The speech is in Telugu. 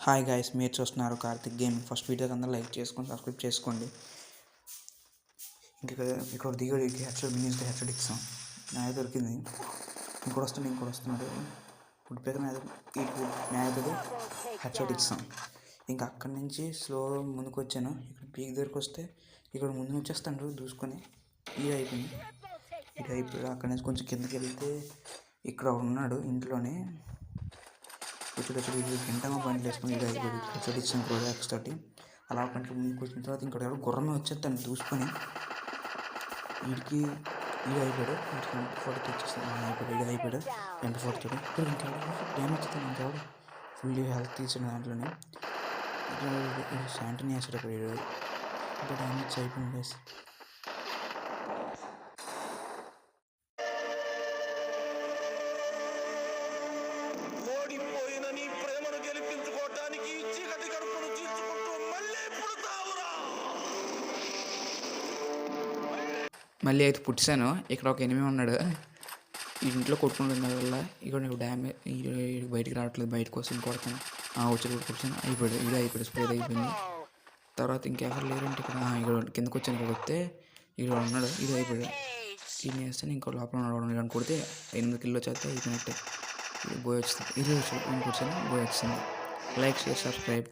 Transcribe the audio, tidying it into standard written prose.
హాయ్ గైస్, మీరు చూస్తున్నారు కార్తిక్ గేమ్. ఫస్ట్ వీడియోకి అందరూ లైక్ చేసుకొని సబ్స్క్రైబ్ చేసుకోండి. ఇక్కడ దిగడికి హెడ్షాట్ మినిస్కి హెడ్షాట్ ఇస్తాం. న్యాయ దొరికింది. ఇంకోటి వస్తున్నాడు. ఇప్పుడు పేరు న్యాయతోటి హెడ్షాట్ ఇస్తాం. ఇంకా అక్కడి నుంచి స్లో ముందుకు వచ్చాను. ఇక్కడ పీక్ దగ్గరికి వస్తే ఇక్కడ ముందు వచ్చేస్తాడు దూసుకొని. ఇది అయిపోయింది. అక్కడి నుంచి కొంచెం కిందకి వెళ్తే ఇక్కడ ఉన్నాడు ఇంట్లోనే. వచ్చి గంటగా బండి వేసుకొని ఇది అయిపోయి హెడ్షాట్ ఇచ్చాను ప్రోజాక్స్ తోటి. అలా కొంచెం ముందుకు వచ్చిన తర్వాత ఇక్కడ ఎవరు గుర్రమే వచ్చేస్తాను దూసుకొని. వీడికి ఇది అయిపోయాడు. ఫోటో తెచ్చేస్తాను. అయిపోయాడు ఎంత ఫోటో తోటి. ఇక్కడ ఇంకెవరు డ్యామేజ్ ఇస్తాను. ఇంకెవరు ఫుల్లీ హెల్త్ తీసిన దాంట్లోనే శాంటనీ వేసేటప్పుడు ఇంకా డ్యామేజ్ అయిపోయింది. మళ్ళీ అయితే పుట్టిసాను. ఇక్కడ ఒక ఎనిమిది ఉన్నాడు. ఇంట్లో కొట్టుకుంటున్న వల్ల ఇక్కడ డ్యామేజ్ బయటికి రావట్లేదు. బయటకు వస్తుంది కొడతాను. వచ్చి కూడా కొట్టాను. అయిపోయాడు స్ప్రేడ్ అయిపోయింది. తర్వాత ఇంకెవరు లేరంటే ఇక్కడ కిందకు వచ్చాను. ఇక్కడ వస్తే ఇక్కడ ఉన్నాడు. ఇది అయిపోయాడు. ఇది వేస్తాను. ఇంకో లోపల ఉన్నాడు కొడితే 8 కిలో చేస్తే అయిపోయినట్టే. ఇది బోయ్ వచ్చింది. ఇది వచ్చాను బోయ్ వచ్చింది. Like share subscribe.